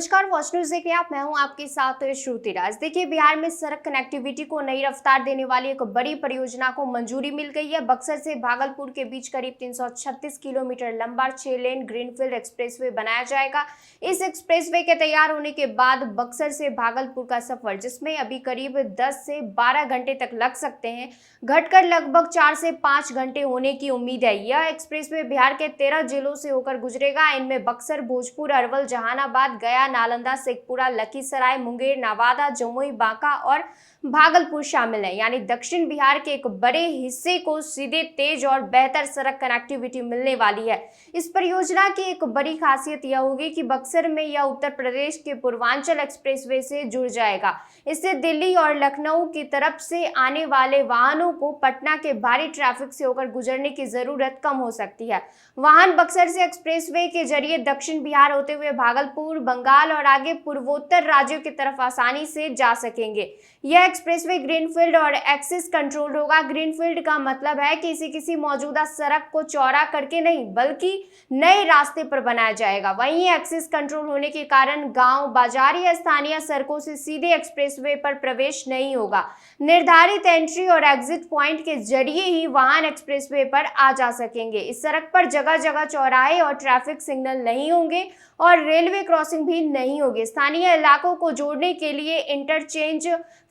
नमस्कार, watch news देख रहे हैं आप। मैं हूं आपके साथ श्रुति राज। देखिए, बिहार में सड़क कनेक्टिविटी को नई रफ्तार देने वाली एक बड़ी परियोजना को मंजूरी मिल गई है। बक्सर से भागलपुर के बीच करीब 336 किलोमीटर लंबा 6 लेन ग्रीनफील्ड एक्सप्रेसवे बनाया जाएगा। इस एक्सप्रेसवे के तैयार होने के बाद बक्सर से भागलपुर का सफर, जिसमें अभी करीब 10 से 12 घंटे तक लग सकते हैं, घटकर लगभग 4 से 5 घंटे होने की उम्मीद है। यह एक्सप्रेसवे बिहार के 13 जिलों से होकर गुजरेगा। इनमें बक्सर, भोजपुर, अरवल, जहानाबाद, गया, नालंदा, शेखपुरा, लखीसराय, मुंगेर, नवादा, जमुई, बांका और भागलपुर शामिल है। यानी दक्षिण बिहार के एक बड़े हिस्से को सीधे, तेज और बेहतर सड़क कनेक्टिविटी मिलने वाली है। इस परियोजना की एक बड़ी खासियत यह होगी कि बक्सर में यह उत्तर प्रदेश के पूर्वांचल एक्सप्रेसवे से जुड़ जाएगा। इससे दिल्ली और लखनऊ की तरफ से आने वाले वाहनों को पटना के भारी ट्रैफिक से होकर गुजरने की जरूरत कम हो सकती है। वाहन बक्सर से एक्सप्रेसवे के जरिए दक्षिण बिहार होते हुए भागलपुर, बंगाल और आगे पूर्वोत्तर राज्यों की तरफ आसानी से जा सकेंगे। यह एक्सप्रेसवे ग्रीनफील्ड और एक्सिस कंट्रोल होगा। ग्रीनफील्ड का मतलब है कि इसे किसी मौजूदा सड़क को चौड़ा करके नहीं, बल्कि नए रास्ते पर बनाया जाएगा। वहीं एक्सिस कंट्रोल होने के कारण गांव, बाजार या स्थानीय सड़कों से सीधे एक्सप्रेसवे पर प्रवेश नहीं होगा। निर्धारित एंट्री और एग्जिट पॉइंट के जरिए ही वाहन एक्सप्रेसवे पर आ जा सकेंगे। इस सड़क पर जगह जगह चौराहे और ट्रैफिक सिग्नल नहीं होंगे और रेलवे क्रॉसिंग भी नहीं होगी। स्थानीय इलाकों को जोड़ने के लिए इंटरचेंज,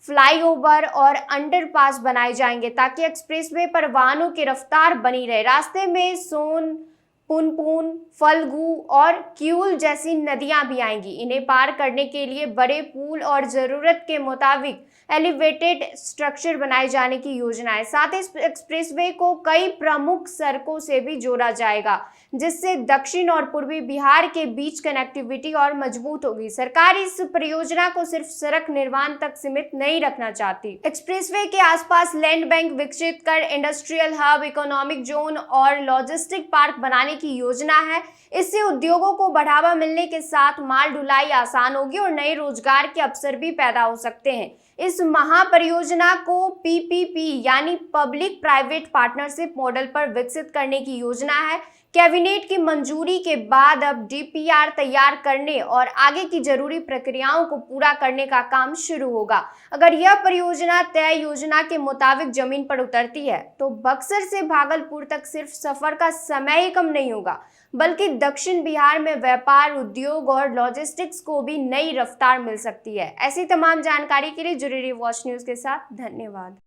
फ्लाईओवर और अंडरपास बनाए जाएंगे ताकि एक्सप्रेसवे पर वाहनों की रफ्तार बनी रहे। रास्ते में सोन, पुनपुन, फल्गु और क्यूल जैसी नदियां भी आएंगी। इन्हें पार करने के लिए बड़े पुल और जरूरत के मुताबिक एलिवेटेड स्ट्रक्चर बनाए जाने की योजना है। साथ ही इस एक्सप्रेसवे को कई प्रमुख सड़कों से भी जोड़ा जाएगा, जिससे दक्षिण और पूर्वी बिहार के बीच कनेक्टिविटी और मजबूत होगी। सरकार इस परियोजना को सिर्फ सड़क निर्माण तक सीमित नहीं रखना चाहती। एक्सप्रेसवे के आसपास लैंड बैंक विकसित कर इंडस्ट्रियल हब, इकोनॉमिक जोन और लॉजिस्टिक पार्क बनाने की योजना है। इससे उद्योगों को बढ़ावा मिलने के साथ माल ढुलाई आसान होगी और नए रोजगार के अवसर भी पैदा हो सकते हैं। इस महापरियोजना को पीपीपी यानी पब्लिक प्राइवेट पार्टनरशिप मॉडल पर विकसित करने की योजना है। कैबिनेट की मंजूरी के बाद अब डीपीआर तैयार करने और आगे की जरूरी प्रक्रियाओं को पूरा करने का काम शुरू होगा। अगर यह परियोजना तय योजना के मुताबिक जमीन पर उतरती है तो बक्सर से भागलपुर तक सिर्फ सफर का समय ही कम नहीं होगा, बल्कि दक्षिण बिहार में व्यापार, उद्योग और लॉजिस्टिक्स को भी नई रफ्तार मिल सकती है। ऐसी तमाम जानकारी के लिए जुड़े रहिए वॉच न्यूज के साथ। धन्यवाद।